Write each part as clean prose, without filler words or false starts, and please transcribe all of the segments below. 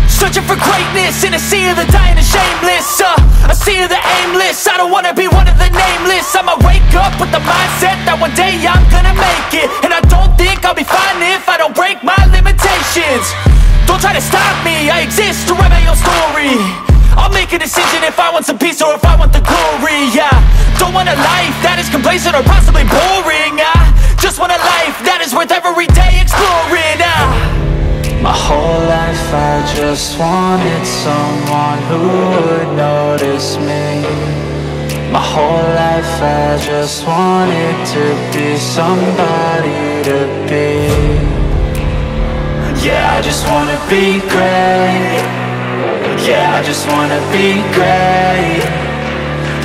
Searching for greatness in a sea of the dying and shameless, a sea of the aimless. I don't wanna be one of the nameless. I'ma wake up with the mindset that one day I'm gonna make it. And I don't think I'll be fine if I don't break my limitations. Don't try to stop me, I exist to write my own story. I'll make a decision if I want some peace or if I want the glory. Yeah, don't want a life that is complacent or possibly boring. I just want a life that is worth every day exploring. My whole life I just wanted someone who would notice me. My whole life I just wanted to be somebody to be. Yeah, I just wanna be great. Yeah, I just wanna be great.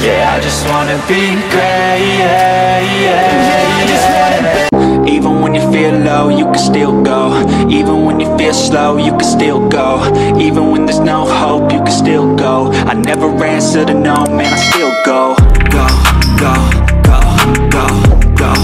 Yeah, I just wanna be great. Yeah, yeah, I just wanna be. Even when you feel low, you can still go. Even when you feel slow, you can still go. Even when there's no hope, you can still go. I never answer to no, man, I still go. Go, go, go, go, go.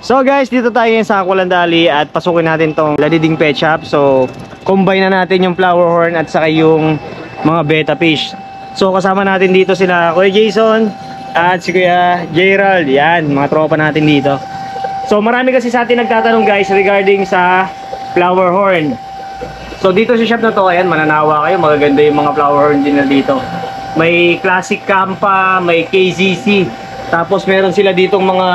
So guys, dito tayo ngayon sa Aqualandali at pasukin natin tong Ladiding Pet Shop. So combine na natin yung flower horn at saka yung mga betta fish. So kasama natin dito sila Kuya Jason at si Kuya Gerald. Yan, mga tropa natin dito. So marami kasi sa atin nagtatanong guys regarding sa flower horn. So dito sa shop na to, ayan, mananawa kayo, magaganda yung mga flower horn din na dito. May Classic Campa, may KZC. Tapos meron sila ditong mga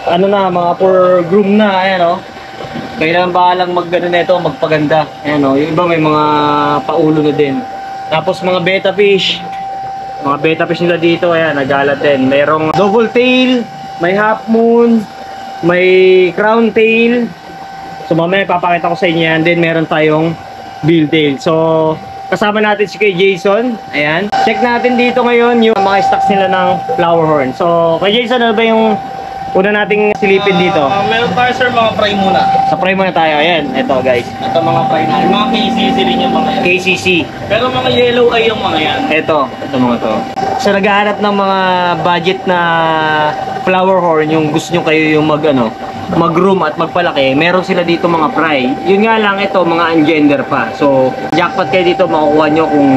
ano na, mga for groom na, ayan o. Kailangan bahalang mag-ano neto, magpaganda. Ayan o, yung iba may mga paulo na din. Tapos mga betta fish. Mga betta fish nila dito, ayan, nagalat din. Mayroong double tail, may half moon, may crown tail. So mamaya papakita ko sa inyo yan. Then meron tayong bill tail. So kasama natin si kay Jason. Ayan. Check natin dito ngayon yung mga stocks nila ng flower horn. So kay Jason, ano ba yung una nating silipin dito? Meron tayo sir, mga fry muna. Sa fry muna tayo. Ayan, ito guys. Ito mga fry na. Mga KCC rin yung mga yan. KCC. Pero mga yellow eye yung mga yan. Ito mga to. So naghahanap ng mga budget na flower horn, yung gusto nyo kayo yung mag-groom at magpalaki, meron sila dito mga fry. Yun nga lang, ito mga ungender pa. So jackpot kayo dito, makukuha nyo kung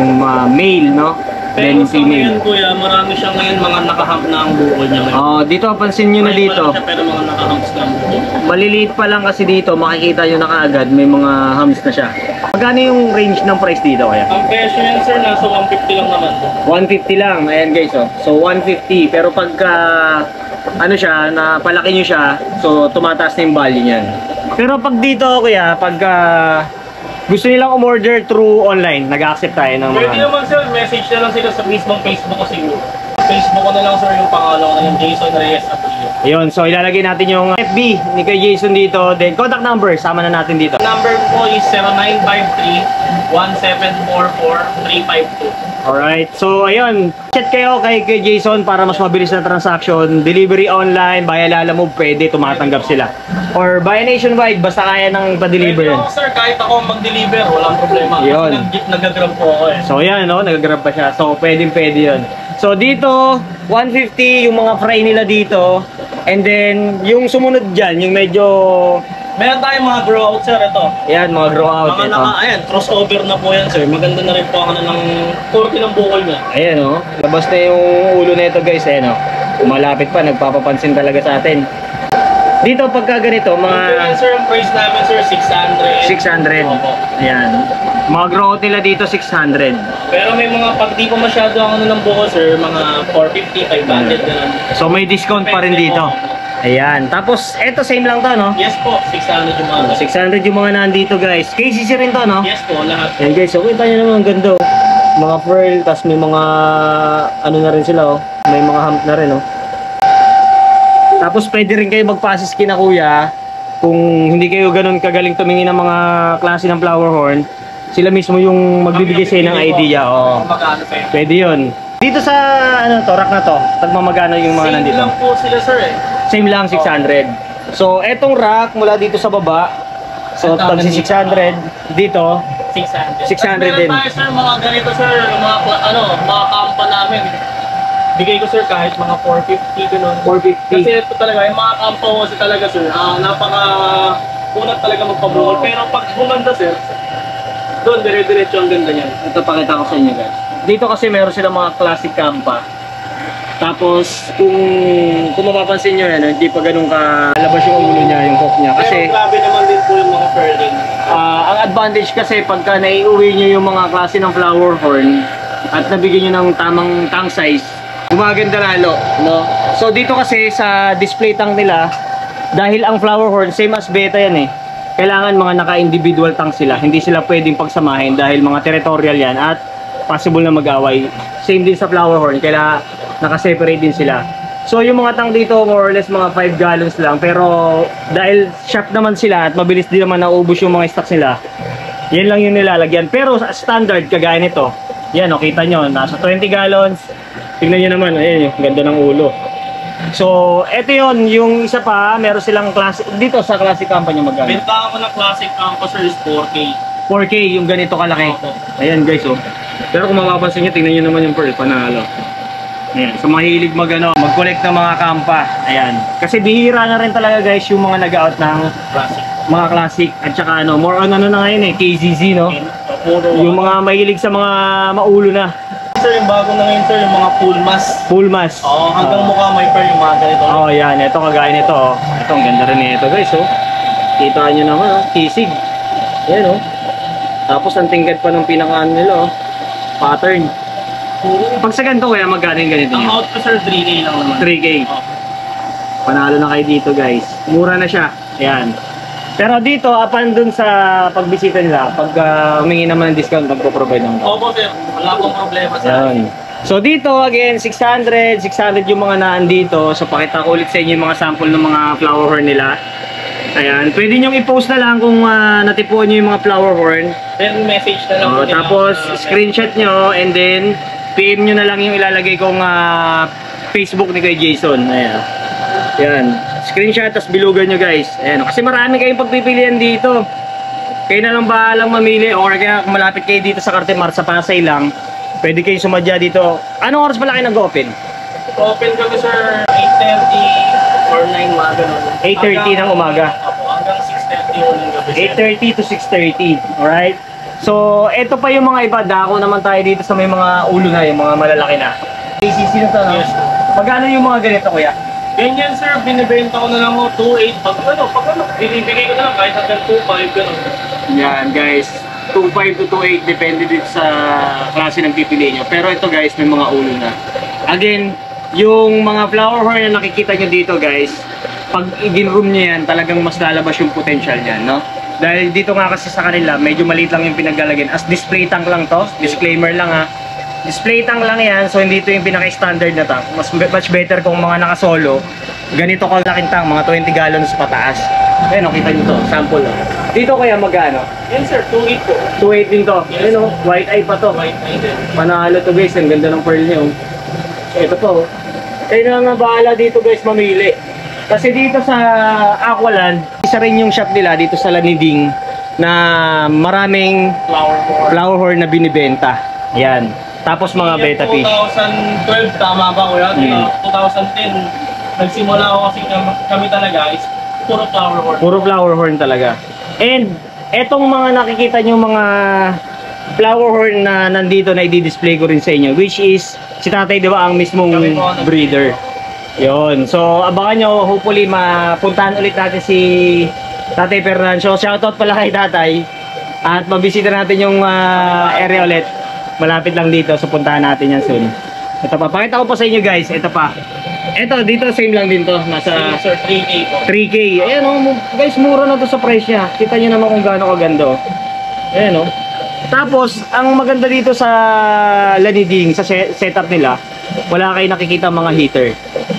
male, no? Pero sa ngayon kuya, marami siya ngayon mga nakahump na ang buko niya ngayon. Dito pansin nyo na dito. Siya, pero mga nakahumps na ang buko. Maliliit pa lang kasi dito, makikita nyo na kaagad may mga humps na siya. Magkano yung range ng price dito kaya? Ang presyo yan sir, nasa 150 lang naman. 150 lang, ayan guys oh. So 150, pero pagka ano siya, napalaki nyo siya, so tumataas na yung value niyan. Pero pag dito kuya, pagka gusto nilang umorder through online, nag-accept tayo ng mga... Pwede naman sir, message na lang sila sa mismong Facebook ko siguro. Facebook ko na lang sir yung pangalan ko na yung Jason Reyes Apelio. Ayun, so ilalagay natin yung FB ni kay Jason dito. Then contact number, sama na natin dito. Number po is 0953-1744-352. Alright, so ayun, chat kayo kay Jason para mas mabilis na transaction. Delivery online, via Lalamove, pwede, tumatanggap sila. Or via nationwide, basta kaya nang ipa-deliver yan. Sir, kahit ako mag-deliver, walang problema. Yun. Nag-grab po ako eh. So yan, no? Nag-grab pa siya. So pwede yun. So dito, 150 yung mga fry nila dito. And then, yung sumunod dyan, yung medyo... Meron tayong mga grow out sir, ito. Yan, mga grow out. Mga ayan, crossover na po yan sir. Maganda na rin po ang ng korte ng bukol niya. Ayan o, labas na yung ulo na ito guys. Ayan o, malapit pa, nagpapapansin talaga sa atin. Dito pagka ganito, mga... Yung sir, ang price namin sir, 600. 600. Ayan. Mga grow out nila dito, 600. Pero may mga, pag di pa masyado ang ng bukol sir, mga 450, 500 ganun. So may discount pa rin dito. Ayan. Tapos, eto same lang to, no? Yes po, 600 yung mga. 600 yung mga nandito, guys. KCC rin to, no? Yes po, lahat. Ayan, guys. So, kita nyo naman ang ganda, oh. Mga pearl, tapos may mga, ano na rin sila, oh. May mga hump na rin, oh. Tapos, pwede rin kayo magpa-assist kina kuya. Kung hindi kayo ganun kagaling tumingin ng mga klase ng flower horn, sila mismo yung magbibigay sa'yo ng idea, oh. Magkano sa'yo? Pwede yun. Dito sa, ano to, rack na to, tagmamagano yung mga Same nandito. lang po sila sir eh. Same lang, 600. So, etong rack mula dito sa baba. So, tagsi 600. Dito, 600. 600 din. Meron tayo sir, mga ganito sir, mga mga kampa namin. Bigay ko sir kahit mga 450 ganun. 450. Kasi ito talaga, yung mga kampa ko kasi talaga sir, napaka unat talaga magpabukol. Pero pag bumanda sir, doon dire-diretso ang ganda niyan. Ito, pakita ko sa inyo, guys. Dito kasi meron silang mga classic kampa. Tapos, kung mapapansin nyo yan, hindi pa ganun kalabas yung ulo niya, yung hook niya. Kasi, Pero grabe naman din po yung mga furling. ang advantage kasi pagka naiuwi nyo yung mga klase ng flower horn at nabigyan nyo ng tamang tank size, gumaganda lalo, no? So dito kasi sa display tank nila, dahil ang flower horn same as beta yan eh, kailangan mga naka-individual tank sila, hindi sila pwedeng pagsamahin dahil mga territorial yan at possible na mag-away. Same din sa flower horn, kailangan naka-separate din sila. So yung mga tank dito more or less mga 5 gallons lang, pero dahil sharp naman sila at mabilis din naman naubos yung mga stocks nila, yan lang yung nilalagyan. Pero standard kagaya nito, yan o, kita nyo, nasa 20 gallons. Tingnan nyo naman, ayan yung ganda ng ulo. So eto yun, yung isa pa, meron silang classic, dito sa classic company magkano? Benta ko ng classic campa sir is 4K. 4K yung ganito kalaki. Ayan guys, oh. Pero kung mapapansin nyo, tingnan nyo naman yung pearl, panalo. Ayan, so mahilig mag-collect ng mga kampa. Ayan. Kasi bihira na rin talaga guys yung mga nag-out ng Classic. mga classic at saka ano, more on ano na ngayon eh, KZZ, no? Yung mga mahilig sa mga maulo na. Sir, yung bago na ngayon sir, yung mga full mass. Full mass. Oo, hanggang mukha may pearl yung mga ganito. Oh, yan. Ito kagaya nito, oh. Ito, ang ganda rin nito guys, oh. Kita nyo naman, oh. Kisig. Ayan, oh. Tapos ang tingkad pa ng pinaka nila, oh. Pattern. Pag sa ganito kaya magkano yung ganito Ang nyo? out ko sir, 3K lang naman. 3K. Oo. Panalo na kayo dito guys. Mura na siya. Ayan. Pero dito, apan dun sa pagbisita nila, pag humingi naman ng discount, magpo-provide naman. Opo sir, wala akong problema sa Ayan. So dito, again, 600 yung mga naandito. So pakita ko ulit sa inyo yung mga sample ng mga flower horn nila. Ayan. Pwede nyo i-post na lang kung natipuan nyo yung mga flower horn. Then message na lang. po nila. Tapos, screenshot nyo and then PM nyo na lang yung ilalagay kong Facebook ni kay Jason. Ayan. Ayan. Screenshot, tapos bilugan nyo guys. Ayan. Kasi marami kayong pagpipilian dito. Kayo na lang bahalang mamili or kaya kung malapit kayo dito sa Cartemar, sa Pasay lang, pwede kayo sumadya dito. Anong oras pala kayo nag-open? Open kami sir, 8:30 or 9 mga ganun. 8:30 ng umaga. Opo, hanggang 6:30 or ng gabi sir. 8:30 to 6:30. Alright? So, eto pa yung mga iba. Dako naman tayo dito sa may mga ulo na, yung mga malalaki na. KCC na to, no? Yes. Magkano yung mga ganito, kuya? Ganyan sir, binibenta ko na lang ho 2.8. Pag ano, binibigay ko na lang kahit hanggang 2.5 ganun. Yan, guys. 2.5 to 2.8, depende dito sa klase ng pipili nyo. Pero ito, guys, may mga ulo na. Again, yung mga flower horn na nakikita nyo dito, guys, pag i-room nyo yan, talagang mas lalabas yung potential niyan, no? Dahil dito nga kasi sa kanila, medyo maliit lang yung pinaglalagyan. As display tank lang to, disclaimer lang ha. Display tank lang yan, so hindi ito yung pinaka-standard na tank. Much better kung mga naka-solo. Ganito kalaking tank, mga 20 gallons pataas. Ayan o, kita nyo to, sample o. Dito kaya magkano? Yan sir, 2.8 po. 2.8 din to. Yes. Ayan o, white eye pa to. White eye din. Panalo to guys, ang ganda ng pearl niya o. Ito po o. Kayo na nga bahala dito guys mamili. Kasi dito sa Aqualand, isa rin yung shop nila dito sa Laniding na maraming flower horn na binibenta. Yan. Tapos mga beta fish. 2012, tama ba kuya? 2010, nagsimula ako kasi kami talaga is puro flower horn. Puro flower horn talaga. And etong mga nakikita nyo mga flower horn na nandito na i-display ko rin sa inyo, which is si tatay, di ba, ang mismong breeder. Yon. So abangan nyo, hopefully mapuntahan ulit natin si Tatay Fernando. Shoutout pala kay tatay. At mabisita natin yung area ulit. Malapit lang dito, so puntahan natin yan soon. Ito pa, pakita ko pa sa inyo guys. Ito pa. Eto, dito same lang din to. Nasa Sir, 3K po. 3K. Ayan o, guys, mura na to sa price niya. Kita nyo naman kung gaano kaganda o. Ayan o. Tapos, ang maganda dito sa Laniding, sa setup nila, wala kayo nakikita mga heater.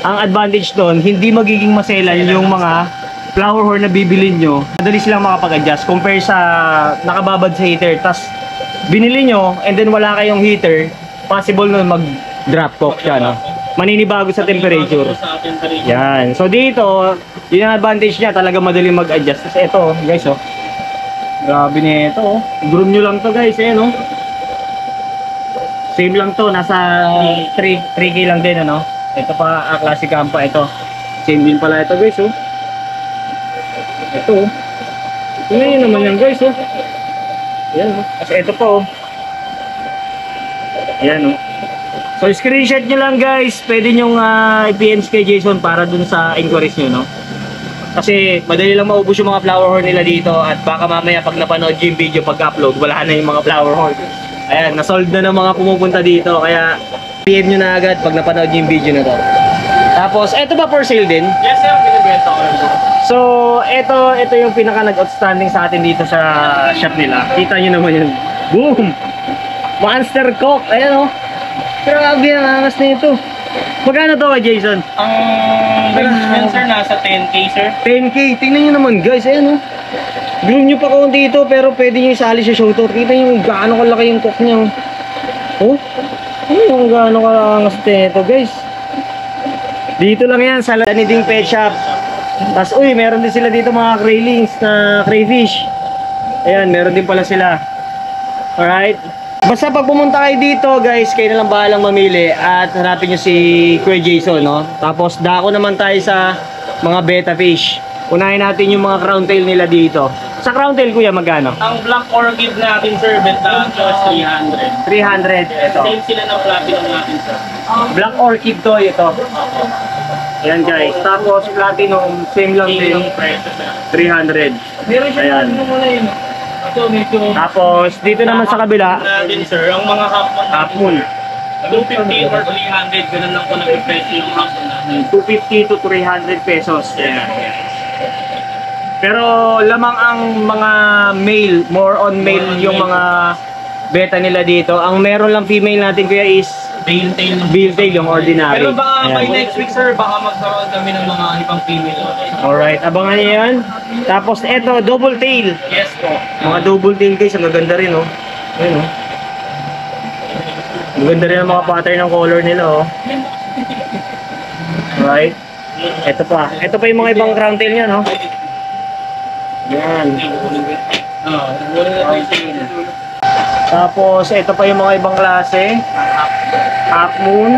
Ang advantage doon, hindi magiging maselan yung mga flower horn na bibilin nyo. Madali silang makapag-adjust compare sa nakababad sa heater. Tapos, binili nyo, and then wala kayong heater, possible na mag-drop cock siya, no? Maninibago sa temperature. Sa temperature. Yan. So dito, yun ang advantage niya, talaga madali mag-adjust. Kasi ito, guys, oh. Grabe nito, oh. Groom nyo lang to, guys, no? Same lang to, nasa 3K lang din, ano? Ito pa, classic Campa, ito. Same din pala ito, guys, oh. Ito, oh. Tingnan nyo naman yan, guys, oh. Yan, oh. Kasi ito po, oh. Ayan, oh. So, screenshot nyo lang, guys. Pwede nyo i-PNs kay Jason para dun sa inquiries nyo, no? Kasi madali lang maubos yung mga flower horn nila dito. At baka mamaya pag napanood yung video, pag-upload, wala na yung mga flower horn. Ayan, nasolve na ng mga pumupunta dito. Kaya, PN nyo na agad pag napanood yung video na to. Tapos, eto ba for sale din? Yes, sir. Pinibenta ko rin po. So, ito yung pinaka nag-outstanding sa atin dito sa shop nila. Kita nyo naman yun. Boom! Monster Coke! Ayan, oh. Grabe ang angas na ito. Magkano to kay Jason? Ang range niyan, sir, nasa 10K, sir. 10K. Tingnan nyo naman, guys. Ayan, oh. Groom nyo pa konti ito, pero pwede nyo isali sa showtour. Kita nyo yung gaano kalaki yung coke niya. Oh? Ano yung gaano kaangas na ito, guys? Dito lang yan, sa Laniding Pet Shop. Tapos, uy, meron din sila dito mga craylings na crayfish. Ayan, meron din pala sila. Alright. Basta pag pumunta kayo dito, guys, kayo na lang bahalang mamili at hanapin nyo si Kuya Jason, no? Tapos dako naman tayo sa mga betta fish. Unahin natin yung mga crown tail nila dito. Sa crown tail, kuya, magkano? Ang black orchid natin, sir, benta ko is 300. 300, ito. Same sila ng platinum natin, sir. Black orchid to, ito. Ayan, guys. Tapos platinum, same lang Same din. ng presyo, sir. 300. Meron siya Ayan. muna yun. Ito, medyo... Tapos dito naman sa kabila, natin, sir, ang mga half moon natin, half moon. 250 or 300, ganun lang po nag-presyo yung half moon natin. 250 to 300 pesos. Ayan. Pero lamang ang mga male, more on male yung mga beta nila dito. Ang meron lang female natin kuya is Veil tail. veil tail, yung ordinary. Pero baka by Ayan. next week, sir, baka magkaroon kami ng mga ibang female. Alright, abangan niyo yan. Tapos eto, double tail. Yes po. Mga double tail guys, ang gaganda rin, oh. Ayan, oh. Ang ganda rin ang mga pattern ng color nila, oh. Alright. Ito pa. Ito pa yung mga ibang crown tail niya, no? Yan. Tapos, ito pa yung mga ibang klase. Half moon.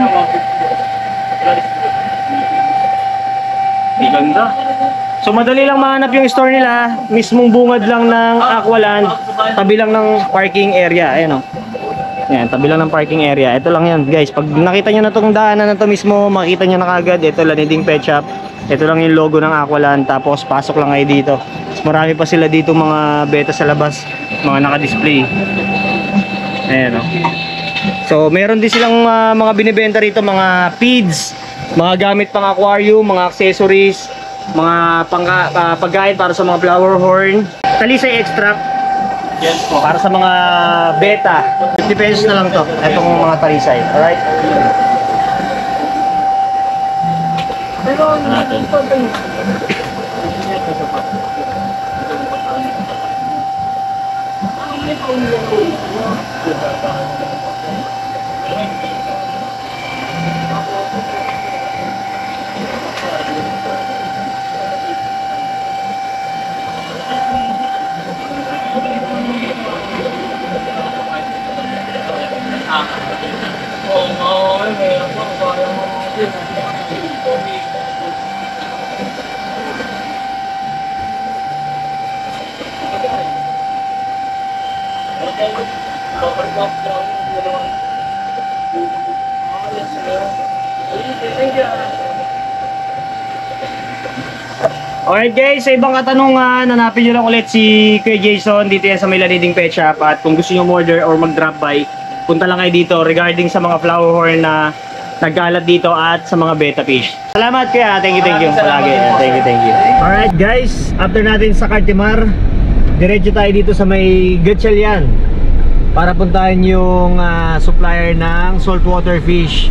Ang ganda. So, madali lang mahanap yung store nila. Mismong bungad lang ng Aqualand. Tabi lang ng parking area. Ayan, oh. Yan, tabi lang ng parking area. Ito lang yan, guys. Pag nakita nyo na itong daanan na to mismo, makita nyo na kagad. Ito, Laniding Pet Shop. Ito lang yung logo ng Aqualand. Tapos, pasok lang kayo dito. Mas marami pa sila dito mga beta sa labas. Mga naka-display. Ayan, oh. So, meron din silang mga binibenta rito. Mga feeds, mga gamit pang aquarium, mga accessories, mga pagkain para sa mga flower horn. Talisay extract. Yes po. Para sa mga beta, 50 pesos na lang to. Itong mga talisay. Alright? Alright guys, sa ibang katanungan, hanapin nyo lang ulit si Kuya Jason dito yan sa may Laniding Pet Shop. At kung gusto nyo order or mag-drop by, punta lang kayo dito regarding sa mga flower horn na nagkalat dito at sa mga betta fish. Salamat kuya, thank you Salamat palagi. din po. Thank you. Alright guys, after natin sa Cartimar, diretso tayo dito sa may Gatchalian para puntahan yung supplier ng saltwater fish